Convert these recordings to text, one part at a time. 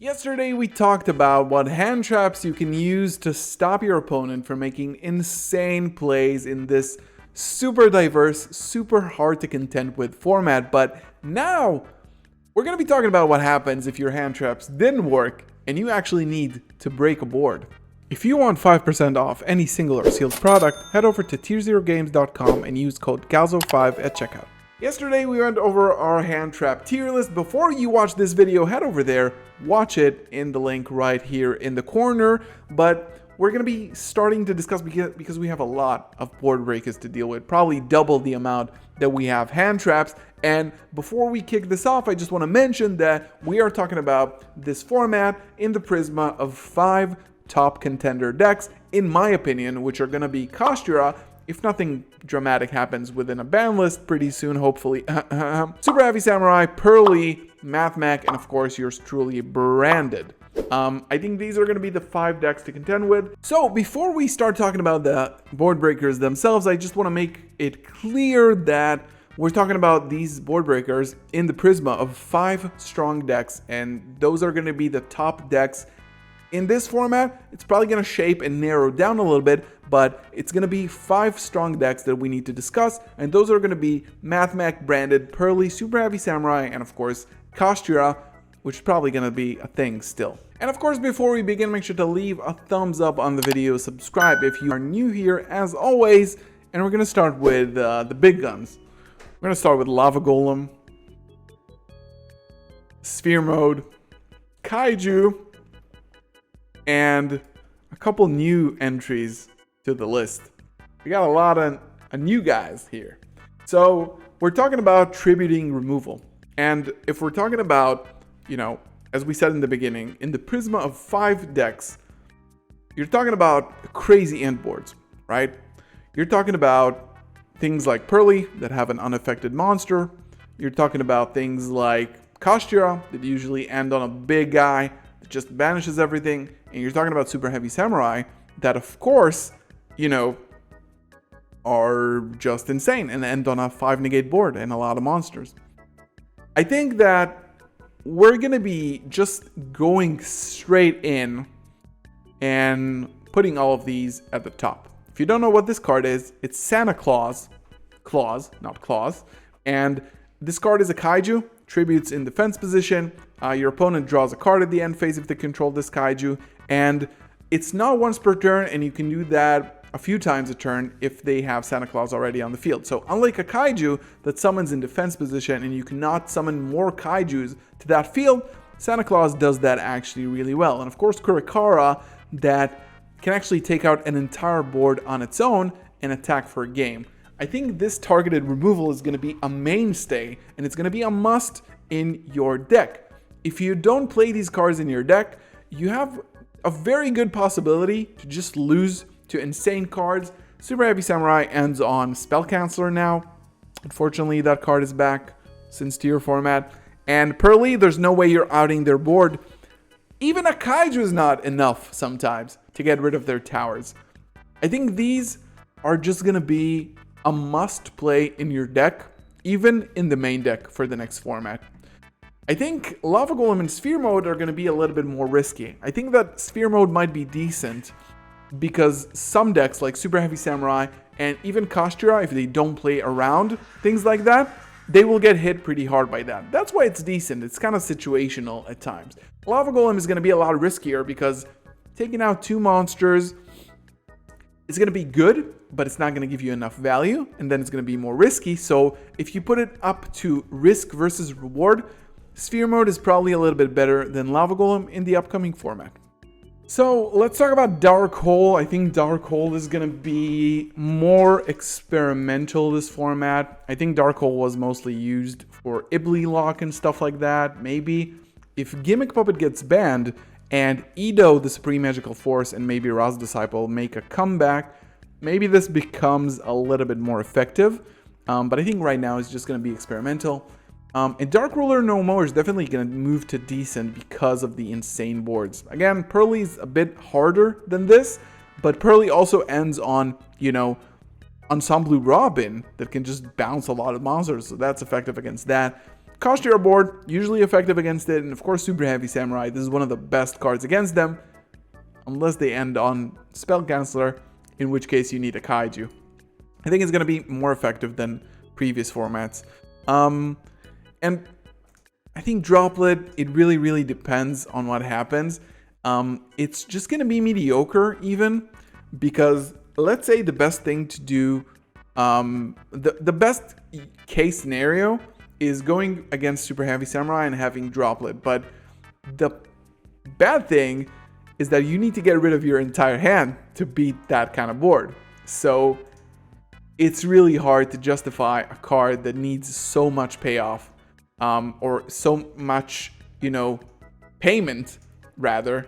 Yesterday we talked about what hand traps you can use to stop your opponent from making insane plays in this super diverse, super hard to contend with format, but now we're going to be talking about what happens if your hand traps didn't work and you actually need to break a board. If you want 5% off any single or sealed product, head over to tier0games.com and use code GALZO5 at checkout. Yesterday we went over our hand trap tier list. Before you watch this video, head over there, watch it in the link right here in the corner. But we're going to be starting to discuss because we have a lot of board breakers to deal with, probably double the amount that we have hand traps. And before we kick this off, I just want to mention that we are talking about this format in the prisma of 5 top contender decks, in my opinion, which are going to be Kashtira, if nothing dramatic happens within a ban list pretty soon, hopefully. Super Heavy Samurai, Pearly, Mathmech, and of course yours truly, Branded. I think these are going to be the 5 decks to contend with. So before we start talking about the board breakers themselves, I just want to make it clear that we're talking about these board breakers in the prisma of 5 strong decks, and those are going to be the top decks in this format. It's probably going to shape and narrow down a little bit, but it's going to be 5 strong decks that we need to discuss, and those are going to be Mathmech, Branded, Pearly, Super Heavy Samurai, and of course Kashtira, which is probably going to be a thing still. And of course, before we begin, make sure to leave a thumbs up on the video, subscribe if you are new here as always, and we're going to start with the big guns. We're going to start with Lava Golem, Sphere Mode, Kaiju, and a couple new entries to the list. We got a lot of new guys here. So we're talking about tributing removal. And if we're talking about, as we said in the beginning, in the prisma of 5 decks, you're talking about crazy end boards, right? You're talking about things like Pearly that have an unaffected monster. You're talking about things like Kashtira that usually end on a big guy that just banishes everything. And you're talking about Super Heavy Samurai that, of course, are just insane and end on a 5 negate board and a lot of monsters. I think that we're going to be just going straight in and putting all of these at the top. If you don't know what this card is, it's Santa Claus, not Claus, and this card is a Kaiju, tributes in defense position. Your opponent draws a card at the end phase if they control this Kaiju, and it's not once per turn, and you can do that a few times a turn if they have Santa Claus already on the field. So unlike a Kaiju that summons in defense position and you cannot summon more Kaijus to that field, Santa Claus does that actually really well. And of course Kurikara that can actually take out an entire board on its own and attack for a game. I think this targeted removal is going to be a mainstay, and it's going to be a must in your deck. If you don't play these cards in your deck, you have a very good possibility to just lose to insane cards. Super Heavy Samurai ends on Spell Canceller now. Unfortunately, that card is back since tier format. And Pearly, there's no way you're outing their board. Even a Kaiju is not enough sometimes to get rid of their towers. I think these are just going to be a must play in your deck, even in the main deck for the next format. I think Lava Golem and Sphere Mode are going to be a little bit more risky. I think that Sphere Mode might be decent because some decks like Super Heavy Samurai and even Kashtira, if they don't play around things like that, they will get hit pretty hard by that. That's why it's decent. It's kind of situational at times. Lava Golem is going to be a lot riskier because taking out 2 monsters is going to be good, but it's not going to give you enough value, and then it's going to be more risky. So if you put it up to risk versus reward, Sphere Mode is probably a little bit better than Lava Golem in the upcoming format. So let's talk about Dark Hole. I think Dark Hole is going to be more experimental this format. I think Dark Hole was mostly used for Ibli Lock and stuff like that. Maybe if Gimmick Puppet gets banned and Edo, the Supreme Magical Force, and maybe Ra's Disciple make a comeback, maybe this becomes a little bit more effective. But I think right now it's just going to be experimental. And Dark Ruler No More is definitely going to move to decent because of the insane boards. Again, Pearly's a bit harder than this, but Pearly also ends on, Ensemble Robin that can just bounce a lot of monsters, so that's effective against that. Kashtira board, usually effective against it, and of course Super Heavy Samurai. This is one of the best cards against them, unless they end on Spell Canceller, in which case you need a Kaiju. I think it's going to be more effective than previous formats. And I think Droplet, it really depends on what happens. It's just going to be mediocre even, because let's say the best thing to do, the best case scenario is going against Super Heavy Samurai and having Droplet. But the bad thing is that you need to get rid of your entire hand to beat that kind of board. So it's really hard to justify a card that needs so much payoff, or so much, payment rather,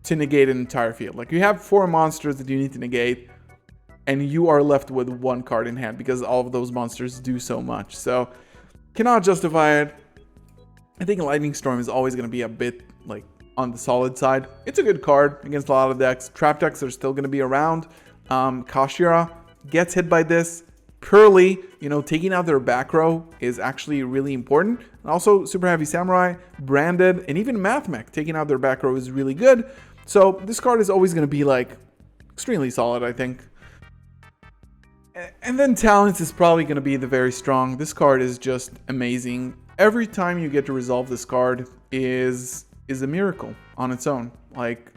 to negate an entire field. Like, you have 4 monsters that you need to negate, and you are left with 1 card in hand because all of those monsters do so much. So cannot justify it. I think Lightning Storm is always going to be a bit like on the solid side. It's a good card against a lot of decks. Trap decks are still going to be around. Kashtira gets hit by this. Pearly, taking out their back row is actually really important. And also Super Heavy Samurai, Branded, and even Mathmech taking out their back row is really good. So this card is always going to be like extremely solid, I think. And then Talents is probably going to be the very strong. This card is just amazing. Every time you get to resolve this card is a miracle on its own. Like,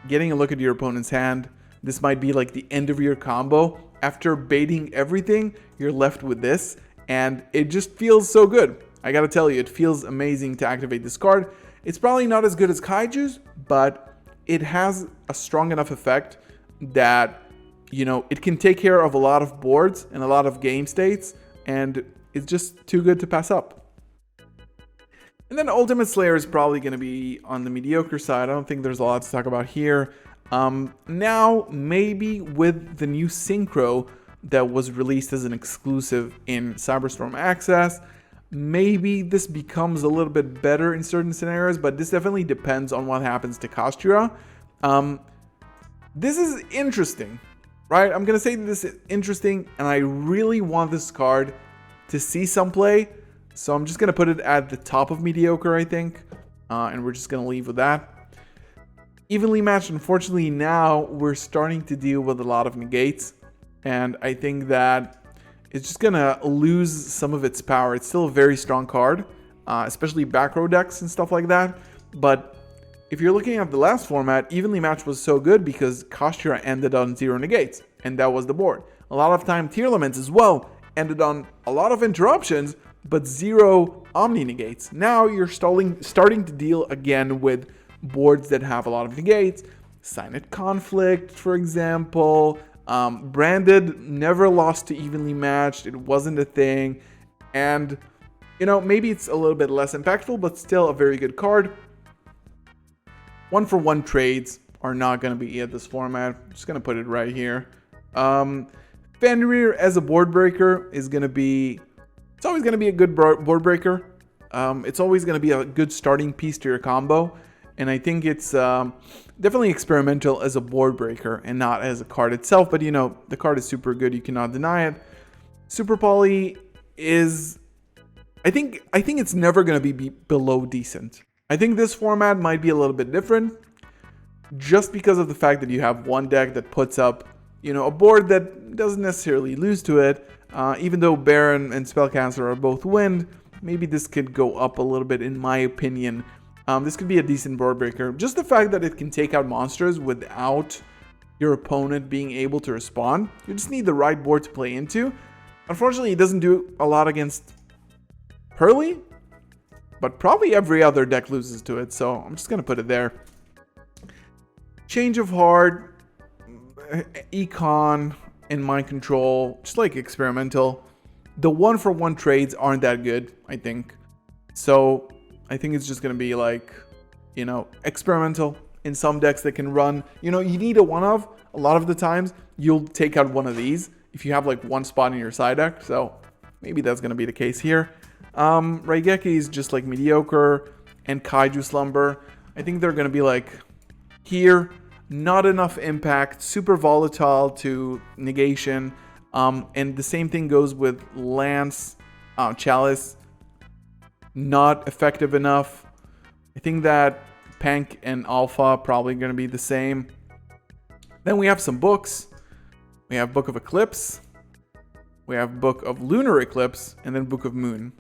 getting a look at your opponent's hand, this might be like the end of your combo. After baiting everything, you're left with this, and it just feels so good. I gotta tell you, it feels amazing to activate this card. It's probably not as good as Kaiju's, but it has a strong enough effect that, it can take care of a lot of boards and a lot of game states, and it's just too good to pass up. And then Ultimate Slayer is probably going to be on the mediocre side. I don't think there's a lot to talk about here. Now, maybe with the new Synchro that was released as an exclusive in Cyberstorm Access, maybe this becomes a little bit better in certain scenarios, but this definitely depends on what happens to Kashtira. This is interesting, right? I'm going to say this is interesting, and I really want this card to see some play, so I'm just going to put it at the top of mediocre, I think, and we're just going to leave with that. Evenly matched, unfortunately, now we're starting to deal with a lot of negates, and I think that it's just going to lose some of its power. It's still a very strong card, especially back row decks and stuff like that, but if you're looking at the last format, Evenly Matched was so good because Kashtira ended on 0 negates, and that was the board. A lot of time Tear Laments as well ended on a lot of interruptions, but 0 Omni negates. Now you're starting to deal again with boards that have a lot of negates. Signet Conflict, for example. Branded never lost to Evenly Matched. It wasn't a thing. And, maybe it's a little bit less impactful, but still a very good card. 1-for-1 trades are not going to be at this format. I'm just going to put it right here. Fenrir as a board breaker is going to be... It's always going to be a good board breaker. It's always going to be a good starting piece to your combo. And I think it's definitely experimental as a board breaker and not as a card itself. But, the card is super good. You cannot deny it. Super Poly is... I think it's never going to be below decent. I think this format might be a little bit different just because of the fact that you have one deck that puts up, a board that doesn't necessarily lose to it. Even though Baron and Spellcaster are both wind, maybe this could go up a little bit in my opinion. This could be a decent board breaker. Just the fact that it can take out monsters without your opponent being able to respond. You just need the right board to play into. Unfortunately, it doesn't do a lot against Pearly, but probably every other deck loses to it, so I'm just going to put it there. Change of Heart, Econ, and Mind Control, just like experimental. The 1-for-1 trades aren't that good, I think. So I think it's just going to be like, experimental in some decks that can run. You need a one-of. A lot of the times, you'll take out one of these if you have like one spot in your side deck. So maybe that's going to be the case here. Raigeki is just like mediocre, and Kaiju Slumber, I think they're going to be like here, not enough impact, super volatile to negation, and the same thing goes with Lance, Chalice. not effective enough. I think that Pank and Alpha probably going to be the same. Then we have some books. We have Book of Eclipse. We have Book of Lunar Eclipse, and then Book of Moon.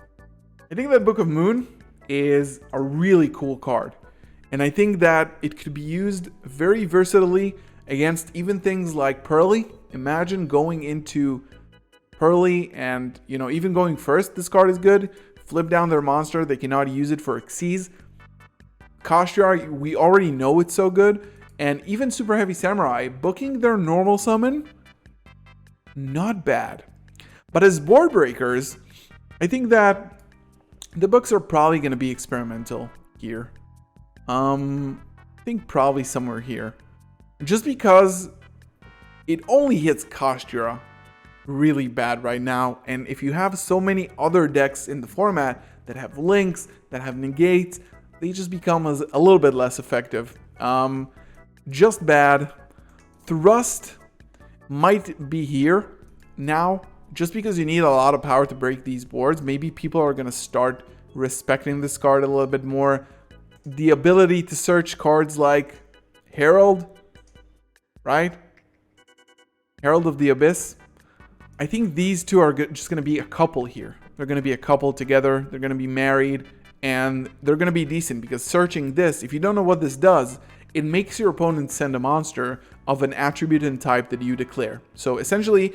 I think that Book of Moon is a really cool card. And I think that it could be used very versatilely against even things like Pearly. Imagine going into Pearly and, even going first, this card is good. Flip down their monster, they cannot use it for Xyz. Kashira, we already know it's so good. And even Super Heavy Samurai, booking their normal summon, not bad. But as board breakers, I think that the books are probably going to be experimental here. I think probably somewhere here. Just because it only hits Kashira really bad right now. And if you have so many other decks in the format that have links, that have negates, they just become a little bit less effective. Just bad. Thrust might be here now. Just because you need a lot of power to break these boards, maybe people are going to start respecting this card a little bit more. The ability to search cards like Herald, right? Herald of the Abyss. I think these two are just going to be a couple here. They're going to be a couple together. They're going to be married, and they're going to be decent because searching this, if you don't know what this does, it makes your opponent send a monster of an attribute and type that you declare. So essentially,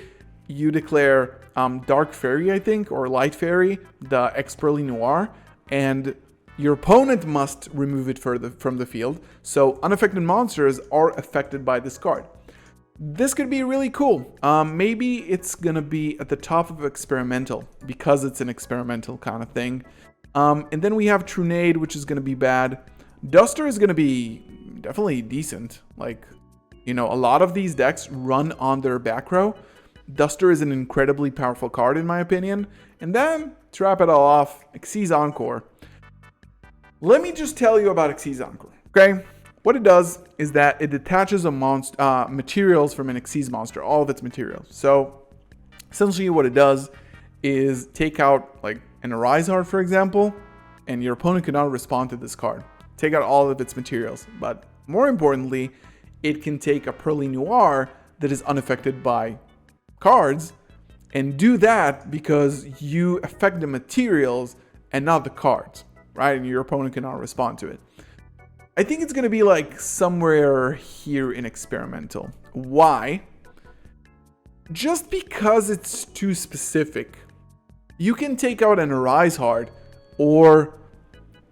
you declare Dark Fairy, I think, or Light Fairy, the X-Pearly Noir, and your opponent must remove it from the field. So unaffected monsters are affected by this card. This could be really cool. Maybe it's going to be at the top of experimental because it's an experimental kind of thing. And then we have Trunade, which is going to be bad. Duster is going to be definitely decent. Like, a lot of these decks run on their back row. Duster is an incredibly powerful card in my opinion. And then, to wrap it all off, Xyz Encore. Let me just tell you about Xyz Encore, okay? What it does is that it detaches a materials from an Xyz monster, all of its materials. So, essentially what it does is take out like an Arise Heart, for example, and your opponent cannot respond to this card. Take out all of its materials. But more importantly, it can take a Pearly Noir that is unaffected by cards and do that because you affect the materials and not the cards, right? And your opponent cannot respond to it. I think it's going to be like somewhere here in experimental. Why? Just because it's too specific. You can take out an Arise Heart or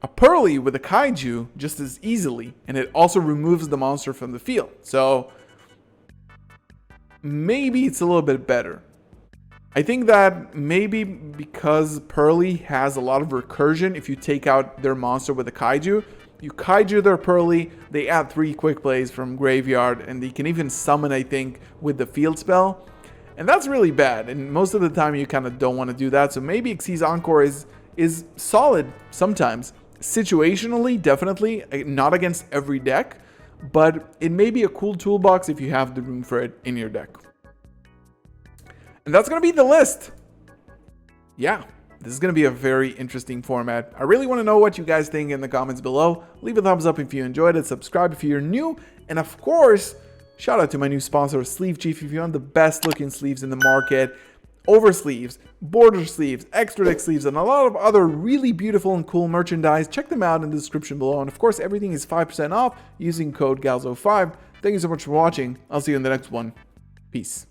a Pearly with a Kaiju just as easily, and it also removes the monster from the field. So maybe it's a little bit better. I think that maybe because Pearly has a lot of recursion, if you take out their monster with a Kaiju, you Kaiju their Pearly, they add 3 quick plays from graveyard, and they can even summon, I think, with the field spell. And that's really bad, and most of the time you kind of don't want to do that. So maybe Xyz Encore is solid sometimes. Situationally, definitely, not against every deck, but it may be a cool toolbox if you have the room for it in your deck. And that's going to be the list. Yeah, this is going to be a very interesting format. I really want to know what you guys think in the comments below. Leave a thumbs up if you enjoyed it, subscribe if you're new, and of course, shout out to my new sponsor, Sleeve Chief. If you want the best looking sleeves in the market, over sleeves, border sleeves, extra deck sleeves, and a lot of other really beautiful and cool merchandise, check them out in the description below. And of course, everything is 5% off using code GALZO5. Thank you so much for watching. I'll see you in the next one. Peace.